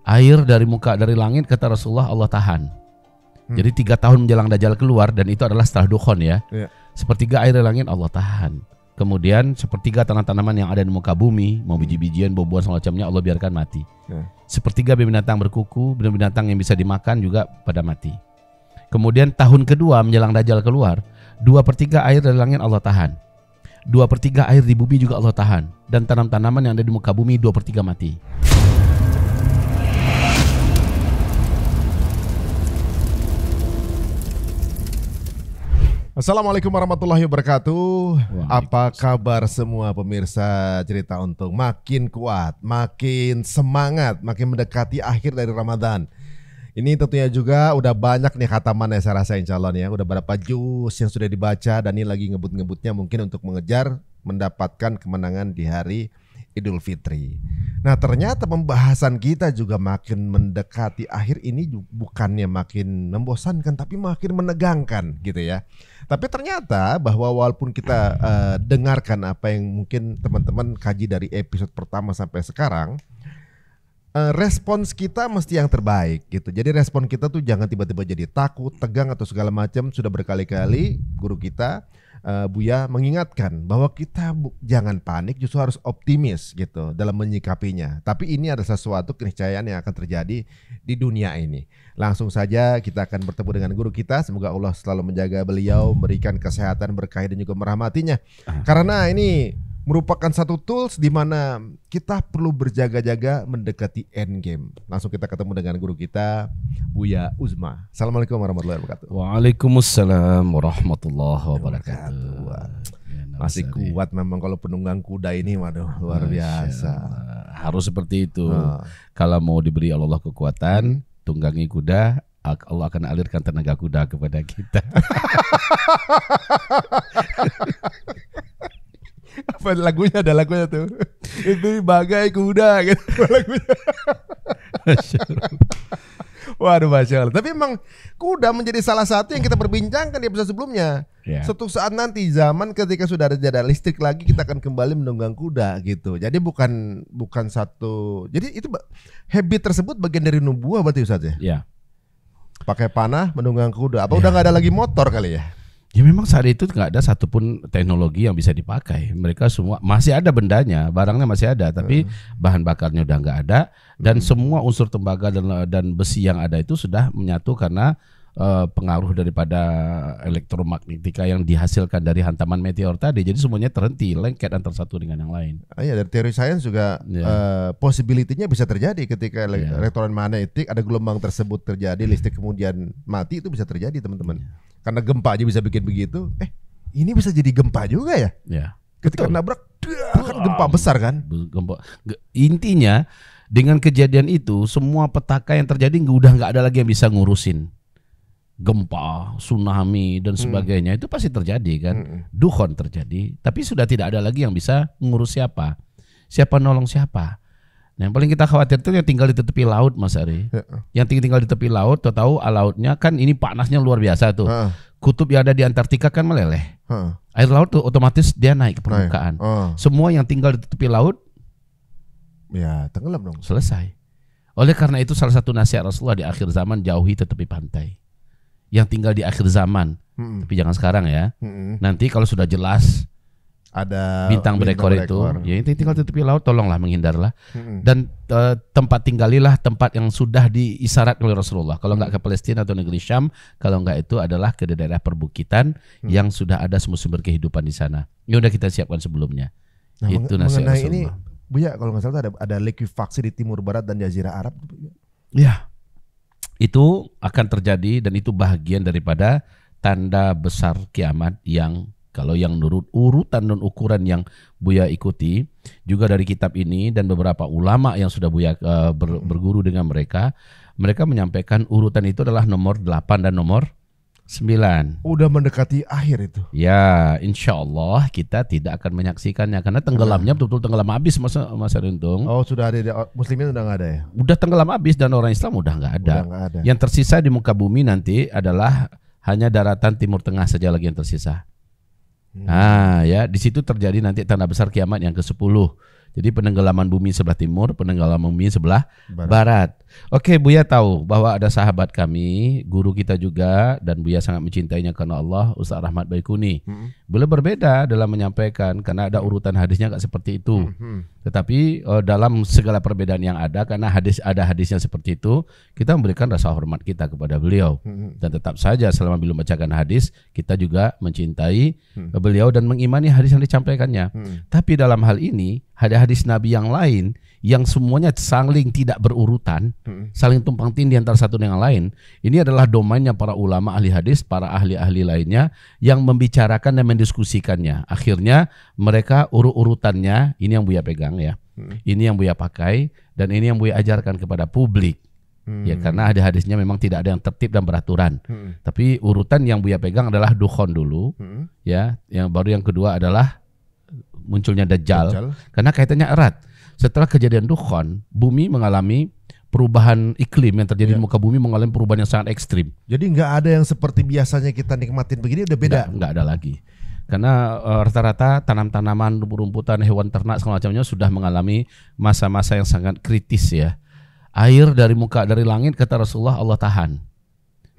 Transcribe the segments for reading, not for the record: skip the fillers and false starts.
Air dari langit kata Rasulullah Allah tahan. Jadi 3 tahun menjelang Dajjal keluar, dan itu adalah setelah dukhon ya. Sepertiga air dari langit Allah tahan. Kemudian sepertiga tanah-tanaman yang ada di muka bumi, mau biji-bijian, buah-buahan semacamnya Allah biarkan mati. Sepertiga binatang berkuku, binatang yang bisa dimakan juga pada mati. Kemudian tahun kedua menjelang Dajjal keluar, 2/3 air dari langit Allah tahan. 2/3 air di bumi juga Allah tahan. Dan tanam-tanaman yang ada di muka bumi 2/3 mati. Assalamualaikum warahmatullahi wabarakatuh. Apa kabar semua pemirsa Cerita Untung? Makin kuat, makin semangat, makin mendekati akhir dari Ramadan. Ini tentunya juga udah banyak nih khataman yang saya rasa insya Allah nih ya. Udah berapa juz yang sudah dibaca, dan ini lagi ngebut-ngebutnya mungkin untuk mengejar mendapatkan kemenangan di hari Idul Fitri. Nah ternyata pembahasan kita juga makin mendekati akhir ini bukannya makin membosankan, tapi makin menegangkan gitu ya. Tapi ternyata bahwa walaupun kita dengarkan apa yang mungkin teman-teman kaji dari episode pertama sampai sekarang, respons kita mesti yang terbaik gitu. Jadi respon kita tuh jangan tiba-tiba jadi takut, tegang atau segala macam. Sudah berkali-kali guru kita Buya mengingatkan bahwa kita jangan panik, justru harus optimis gitu dalam menyikapinya. Tapi ini ada sesuatu keniscayaan yang akan terjadi di dunia ini. Langsung saja kita akan bertemu dengan guru kita. Semoga Allah selalu menjaga beliau, memberikan kesehatan, berkah dan juga merahmatinya. Karena ini merupakan satu tools di mana kita perlu berjaga-jaga mendekati end game. Langsung kita ketemu dengan guru kita, Buya Uzma. Assalamualaikum warahmatullahi wabarakatuh. Waalaikumsalam warahmatullahi wabarakatuh. Masih kuat memang kalau penunggang kuda ini, waduh luar biasa. Harus seperti itu. Kalau mau diberi Allah kekuatan, tunggangi kuda, Allah akan alirkan tenaga kuda kepada kita. Apa lagunya, ada lagunya tuh. Itu bagai kuda gitu lagunya. Waduh Masya Allah. Tapi emang kuda menjadi salah satu yang kita perbincangkan di episode sebelumnya. Suatu saat nanti zaman ketika sudah ada listrik lagi, kita akan kembali menunggang kuda gitu. Jadi bukan satu. Jadi itu habit tersebut bagian dari nubuah berarti Ustaz ya? Iya. Pakai panah menunggang kuda. Apa udah gak ada lagi motor kali ya? Ya memang saat itu nggak ada satupun teknologi yang bisa dipakai. Mereka semua masih ada bendanya, barangnya masih ada, tapi bahan bakarnya udah nggak ada, dan semua unsur tembaga dan besi yang ada itu sudah menyatu karena pengaruh daripada elektromagnetika yang dihasilkan dari hantaman meteor tadi. Jadi semuanya terhenti, lengket antara satu dengan yang lain. Iya, dari teori sains juga possibility-nya bisa terjadi ketika elektromagnetik ada gelombang tersebut terjadi, listrik kemudian mati, itu bisa terjadi teman-teman. Karena gempa aja bisa bikin begitu. Ini bisa jadi gempa juga ya? Ketika nabrak, kan gempa besar kan? Intinya dengan kejadian itu semua petaka yang terjadi udah nggak ada lagi yang bisa ngurusin. Gempa, tsunami dan sebagainya itu pasti terjadi kan. Dukhon terjadi, tapi sudah tidak ada lagi yang bisa ngurus siapa nolong siapa. Nah, yang paling kita khawatir itu yang tinggal di tepi laut, Mas Ari. Yang tinggal di tepi laut, tahu lautnya kan ini panasnya luar biasa tuh. Kutub yang ada di Antartika kan meleleh. Air laut tuh otomatis dia naik ke permukaan. Semua yang tinggal di tepi laut ya tenggelam dong. Selesai. Oleh karena itu salah satu nasihat Rasulullah di akhir zaman, jauhi tepi pantai. Yang tinggal di akhir zaman. Tapi jangan sekarang ya. Nanti kalau sudah jelas ada bintang berekor itu, ya tinggal di tepi laut, tolonglah menghindarlah. Dan tempat tinggalilah tempat yang sudah diisyarat oleh Rasulullah. Kalau enggak ke Palestina atau negeri Syam, kalau enggak itu adalah ke daerah perbukitan yang sudah ada sumber-sumber kehidupan di sana. Ini udah kita siapkan sebelumnya. Nah, itu nasihat Rasulullah. Ini Buya, kalau nggak salah ada likuifaksi di Timur Barat dan Jazirah Arab. Ya, itu akan terjadi, dan itu bagian daripada tanda besar kiamat yang kalau yang nurut urutan dan ukuran yang Buya ikuti juga dari kitab ini dan beberapa ulama yang sudah Buya berguru dengan mereka menyampaikan urutan itu adalah nomor 8 dan nomor 9. Udah mendekati akhir itu. Ya, insya Allah kita tidak akan menyaksikannya karena tenggelamnya betul-betul tenggelam habis, Mas Rintung. Oh, sudah ada, muslimin udah nggak ada ya? Udah tenggelam habis dan orang Islam udah nggak ada. Yang tersisa di muka bumi nanti adalah hanya daratan Timur Tengah saja lagi yang tersisa. Ya, di situ terjadi nanti tanda besar kiamat yang ke-10. Jadi penenggelaman bumi sebelah timur, penenggelaman bumi sebelah barat. Oke, Buya tahu bahwa ada sahabat kami, guru kita juga, dan Buya sangat mencintainya karena Allah, Ustaz Rahmat Baikuni. Beliau berbeda dalam menyampaikan karena ada urutan hadisnya nggak seperti itu. Tetapi dalam segala perbedaan yang ada, karena ada hadisnya seperti itu, kita memberikan rasa hormat kita kepada beliau. Dan tetap saja selama belum bacakan hadis, kita juga mencintai beliau dan mengimani hadis yang disampaikannya. Tapi dalam hal ini, ada hadis Nabi yang lain yang semuanya saling tidak berurutan, saling tumpang tindih antara satu dengan lain. Ini adalah domainnya para ulama ahli hadis, para ahli-ahli lainnya yang membicarakan dan mendiskusikannya. Akhirnya mereka urutannya, ini yang Buya pegang ya, ini yang Buya pakai, dan ini yang Buya ajarkan kepada publik. Ya, karena ada hadisnya memang tidak ada yang tertib dan beraturan. Tapi urutan yang Buya pegang adalah dukhon dulu, ya, yang baru yang kedua adalah munculnya Dajjal. Karena kaitannya erat. Setelah kejadian dukhon, bumi mengalami perubahan iklim yang terjadi di muka bumi, mengalami perubahan yang sangat ekstrim. Jadi nggak ada yang seperti biasanya kita nikmatin begini, udah beda. Nggak ada lagi. Karena rata-rata tanam-tanaman, rumputan, hewan ternak segala macamnya sudah mengalami masa-masa yang sangat kritis ya. Air dari langit kata Rasulullah Allah tahan.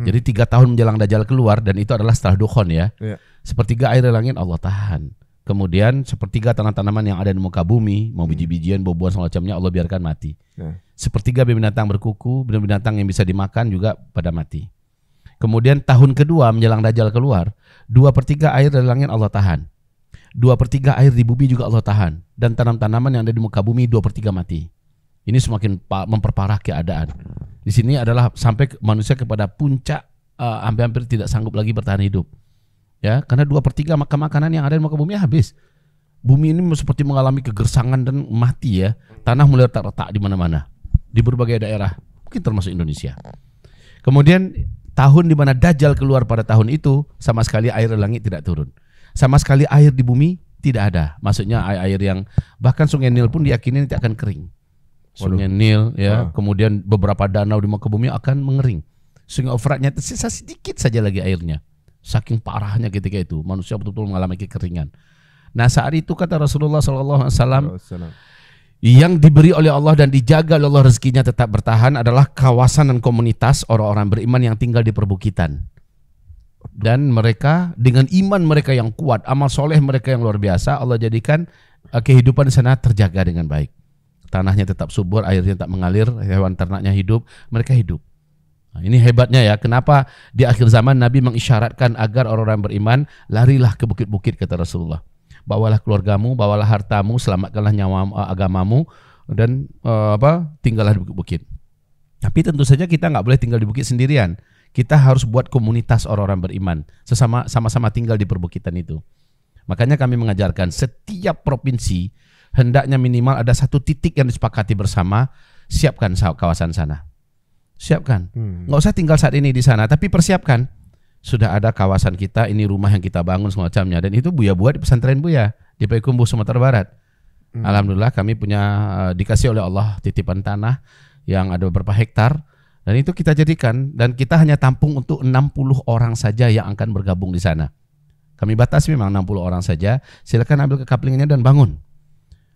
Jadi 3 tahun menjelang Dajjal keluar, dan itu adalah setelah dukhon ya. Sepertiga air dari langit Allah tahan. Kemudian sepertiga tanah-tanaman yang ada di muka bumi, mau biji-bijian, buah-buahan semacamnya Allah biarkan mati. Sepertiga binatang berkuku, binatang yang bisa dimakan juga pada mati. Kemudian tahun kedua menjelang Dajjal keluar, 2/3 air dari langit Allah tahan. 2/3 air di bumi juga Allah tahan. Dan tanam-tanaman yang ada di muka bumi 2/3 mati. Ini semakin memperparah keadaan. Di sini adalah sampai manusia kepada puncak, hampir tidak sanggup lagi bertahan hidup. Ya, karena 2/3 makanan yang ada di muka bumi habis. Bumi ini seperti mengalami kegersangan dan mati ya. Tanah mulai retak-retak di mana-mana, di berbagai daerah, mungkin termasuk Indonesia. Kemudian tahun di mana Dajjal keluar pada tahun itu, sama sekali air di langit tidak turun. Sama sekali air di bumi tidak ada. Maksudnya air yang bahkan Sungai Nil pun diyakini tidak akan kering. Sungai Nil ya, kemudian beberapa danau di muka bumi akan mengering. Sungai Efratnya tersisa sedikit saja lagi airnya. Saking parahnya ketika itu, manusia betul-betul mengalami kekeringan. Nah, saat itu kata Rasulullah SAW, yang diberi oleh Allah dan dijaga oleh Allah rezekinya tetap bertahan adalah kawasan dan komunitas orang-orang beriman yang tinggal di perbukitan. Dan mereka dengan iman mereka yang kuat, amal soleh mereka yang luar biasa, Allah jadikan kehidupan di sana terjaga dengan baik. Tanahnya tetap subur, airnya tak mengalir, hewan ternaknya hidup, mereka hidup. Nah, ini hebatnya ya, kenapa di akhir zaman Nabi mengisyaratkan agar orang-orang beriman larilah ke bukit-bukit kata Rasulullah. Bawalah keluargamu, bawalah hartamu, selamatkanlah nyawa agamamu, dan tinggallah di bukit-bukit. Tapi tentu saja kita nggak boleh tinggal di bukit sendirian. Kita harus buat komunitas orang-orang beriman, sama-sama tinggal di perbukitan itu. Makanya kami mengajarkan setiap provinsi hendaknya minimal ada satu titik yang disepakati bersama, siapkan kawasan sana. Siapkan, nggak usah tinggal saat ini di sana, tapi persiapkan. Sudah ada kawasan kita, ini rumah yang kita bangun semacamnya, dan itu Buya buat di pesantren Buya di Payakumbuh Sumatera Barat. Alhamdulillah kami punya dikasih oleh Allah titipan tanah yang ada beberapa hektar, dan itu kita jadikan, dan kita hanya tampung untuk 60 orang saja yang akan bergabung di sana. Kami batasi memang 60 orang saja. Silakan ambil kekaplingnya dan bangun.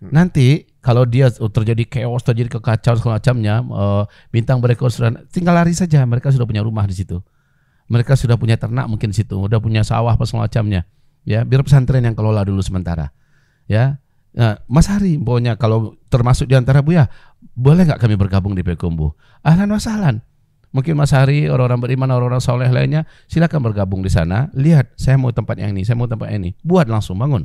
Nanti kalau dia terjadi chaos, terjadi kekacauan segala macamnya, bintang berkesudahan, tinggal lari saja. Mereka sudah punya rumah di situ. Mereka sudah punya ternak mungkin di situ, sudah punya sawah apa segala macamnya. Ya, biar pesantren yang kelola dulu sementara. Ya, nah, Mas Hari, pokoknya kalau termasuk di antara Buya, boleh nggak kami bergabung di Payakumbuh? Ahlan wa sahlan. Mungkin Mas Hari, orang-orang beriman, orang-orang soleh lainnya, silakan bergabung di sana. Lihat, saya mau tempat yang ini, saya mau tempat yang ini. Buat langsung bangun.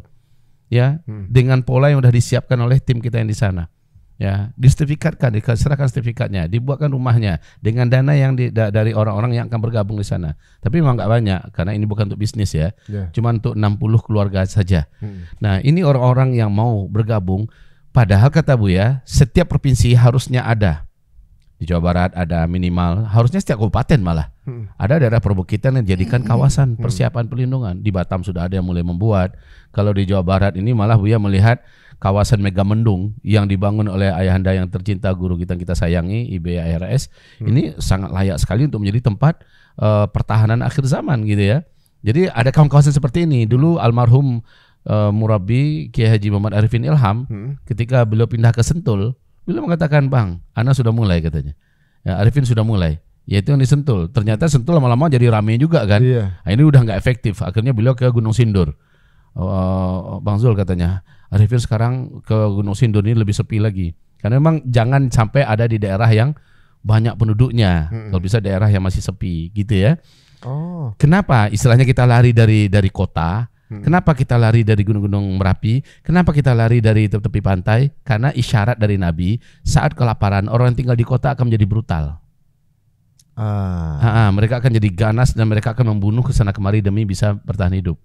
Ya, dengan pola yang sudah disiapkan oleh tim kita yang di sana. Ya, disertifikatkan, diserahkan sertifikatnya, dibuatkan rumahnya dengan dana yang dari orang-orang yang akan bergabung di sana. Tapi memang nggak banyak karena ini bukan untuk bisnis ya. Cuma untuk 60 keluarga saja. Nah, ini orang-orang yang mau bergabung, padahal kata Buya, setiap provinsi harusnya ada. Di Jawa Barat ada minimal, harusnya setiap kabupaten malah. Ada daerah perbukitan yang dijadikan kawasan persiapan perlindungan. Di Batam sudah ada yang mulai membuat. Kalau di Jawa Barat ini malah Buya melihat kawasan Megamendung yang dibangun oleh ayahanda yang tercinta, guru kita sayangi, IBARS. Ini sangat layak sekali untuk menjadi tempat pertahanan akhir zaman gitu ya. Jadi ada kawasan seperti ini. Dulu almarhum Murabi Kiai Haji Muhammad Arifin Ilham ketika beliau pindah ke Sentul, beliau mengatakan, "Bang, Ana sudah mulai," katanya. Ya, Arifin sudah mulai. Yaitu yang di Sentul. Ternyata Sentul lama-lama jadi rame juga kan. Iya. Nah, ini udah nggak efektif. Akhirnya beliau ke Gunung Sindur. Bang Zul katanya, Arifin sekarang ke Gunung Sindur ini lebih sepi lagi. Karena memang jangan sampai ada di daerah yang banyak penduduknya. Kalau bisa daerah yang masih sepi gitu ya. Oh. Kenapa istilahnya kita lari dari kota? Kenapa kita lari dari gunung-gunung Merapi? Kenapa kita lari dari tepi pantai? Karena isyarat dari Nabi, saat kelaparan orang yang tinggal di kota akan menjadi brutal. Mereka akan jadi ganas dan mereka akan membunuh kesana kemari demi bisa bertahan hidup.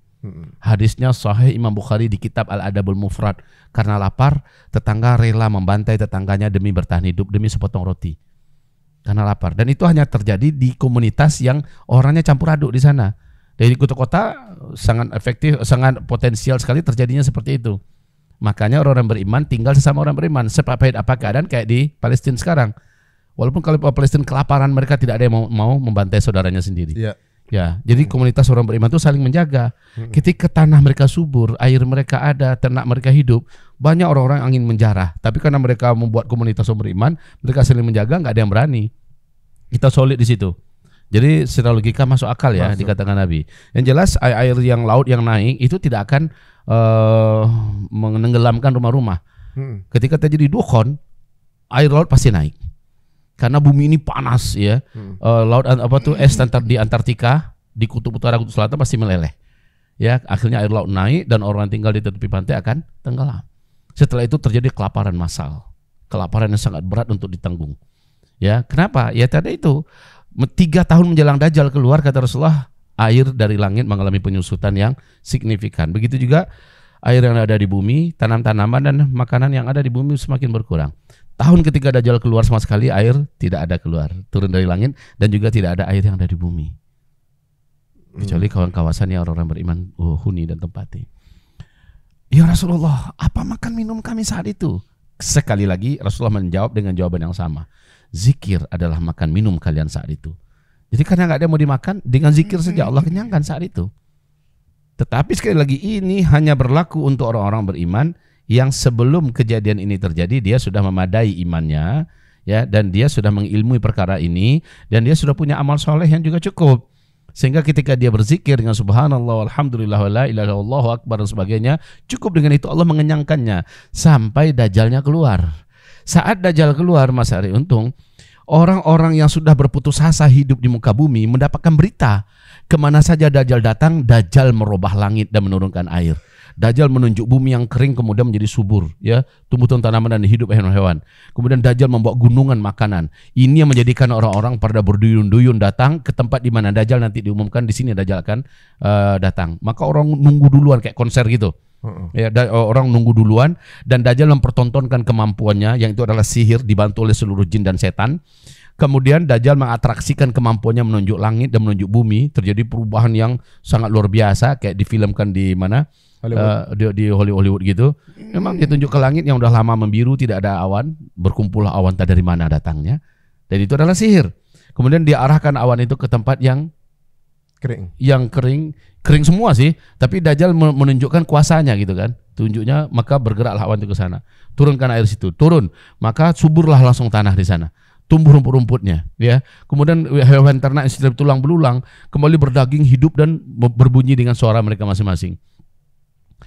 Hadisnya sahih Imam Bukhari di kitab Al-Adabul Mufrad. Karena lapar, tetangga rela membantai tetangganya demi bertahan hidup, demi sepotong roti. Karena lapar. Dan itu hanya terjadi di komunitas yang orangnya campur aduk di sana. Dari kota-kota sangat efektif, sangat potensial sekali terjadinya seperti itu. Makanya orang-orang beriman tinggal sesama orang beriman. Sepahit apa keadaan kayak di Palestina sekarang. Walaupun kalau Palestina kelaparan, mereka tidak ada yang mau membantai saudaranya sendiri. Iya. Ya, jadi komunitas orang beriman itu saling menjaga. Ketika tanah mereka subur, air mereka ada, ternak mereka hidup, banyak orang-orang yang ingin menjarah. Tapi karena mereka membuat komunitas orang beriman, mereka saling menjaga, nggak ada yang berani. Kita solid di situ. Jadi secara logika masuk akal ya, dikatakan Nabi. Yang jelas air yang laut yang naik itu tidak akan menenggelamkan rumah-rumah. Ketika terjadi dukhon, air laut pasti naik. Karena bumi ini panas ya, laut es di Antartika, di kutub utara, kutub selatan pasti meleleh. Ya, akhirnya air laut naik dan orang yang tinggal di tepi pantai akan tenggelam. Setelah itu terjadi kelaparan massal, kelaparan yang sangat berat untuk ditanggung. Ya, kenapa? Ya tadi itu 3 tahun menjelang Dajjal keluar, kata Rasulullah, air dari langit mengalami penyusutan yang signifikan. Begitu juga air yang ada di bumi, tanam-tanaman dan makanan yang ada di bumi semakin berkurang. Tahun ketika Dajjal keluar sama sekali air tidak ada keluar, turun dari langit dan juga tidak ada air yang ada di bumi. Kecuali kawasan yang orang-orang beriman huni dan tempati. Ya Rasulullah, apa makan minum kami saat itu? Sekali lagi Rasulullah menjawab dengan jawaban yang sama. Zikir adalah makan minum kalian saat itu. Jadi karena nggak ada yang mau dimakan, dengan zikir saja Allah kenyangkan saat itu. Tetapi sekali lagi ini hanya berlaku untuk orang-orang beriman yang sebelum kejadian ini terjadi dia sudah memadai imannya, ya, dan dia sudah mengilmui perkara ini dan dia sudah punya amal soleh yang juga cukup. Sehingga ketika dia berzikir dengan subhanallah, alhamdulillah, la ilaha illallah, Allahu akbar dan sebagainya, cukup dengan itu Allah mengenyangkannya sampai Dajjalnya keluar. Saat Dajjal keluar, Mas Ari Untung, orang-orang yang sudah berputus asa hidup di muka bumi mendapatkan berita. Kemana saja Dajjal datang, Dajjal merubah langit dan menurunkan air. Dajjal menunjuk bumi yang kering kemudian menjadi subur, ya, tumbuhan tanaman dan hidup hewan-hewan. Kemudian Dajjal membawa gunungan makanan. Ini yang menjadikan orang-orang pada berduyun-duyun datang ke tempat di mana Dajjal nanti diumumkan di sini Dajjal akan datang. Maka orang nunggu duluan kayak konser gitu. Ya, orang nunggu duluan dan Dajjal mempertontonkan kemampuannya yang itu adalah sihir dibantu oleh seluruh jin dan setan. Kemudian Dajjal mengatraksikan kemampuannya menunjuk langit dan menunjuk bumi. Terjadi perubahan yang sangat luar biasa kayak difilmkan di mana di Hollywood gitu. Memang ditunjuk ke langit yang udah lama membiru, tidak ada awan, berkumpullah awan tak dari mana datangnya. Dan itu adalah sihir. Kemudian diarahkan awan itu ke tempat yang kering semua sih, tapi Dajjal menunjukkan kuasanya gitu kan. Tunjuknya maka bergeraklah awan itu ke sana. Turunkan air situ, turun, maka suburlah langsung tanah di sana. Tumbuh rumput-rumputnya, ya. Kemudian hewan ternak yang sudah tulang belulang kembali berdaging, hidup dan berbunyi dengan suara mereka masing-masing.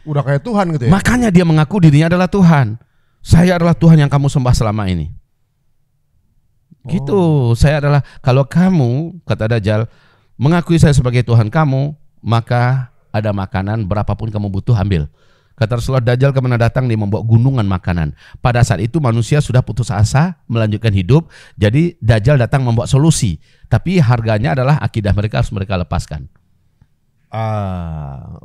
Udah kayak Tuhan gitu ya. Makanya dia mengaku dirinya adalah Tuhan. Saya adalah Tuhan yang kamu sembah selama ini. Gitu. Saya adalah, kalau kamu, kata Dajjal, mengakui saya sebagai Tuhan kamu, maka ada makanan berapapun kamu butuh, ambil. Kata Rasulullah, Dajjal kemana datang dia membawa gunungan makanan. Pada saat itu manusia sudah putus asa melanjutkan hidup. Jadi Dajjal datang membawa solusi. Tapi harganya adalah akidah mereka harus mereka lepaskan.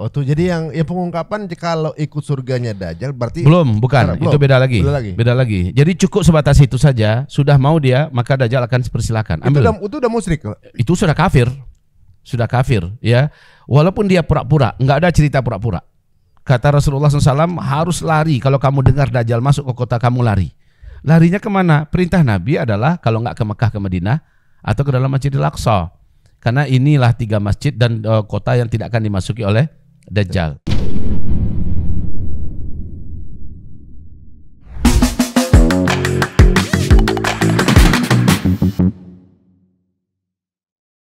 Jadi yang pengungkapan kalau ikut surganya Dajjal berarti bukan, itu beda lagi. Beda lagi. Jadi cukup sebatas itu saja. Sudah mau dia, maka Dajjal akan dipersilakan. Ambil. Itu udah musyrik. Itu sudah kafir. Sudah kafir, ya. Walaupun dia pura-pura, nggak ada cerita pura-pura. Kata Rasulullah SAW, harus lari. Kalau kamu dengar Dajjal masuk ke kota, kamu lari. Larinya kemana? Perintah Nabi adalah kalau nggak ke Mekah, ke Madinah, atau ke dalam Masjidil Aqsa. Karena inilah 3 masjid dan kota yang tidak akan dimasuki oleh Dajjal.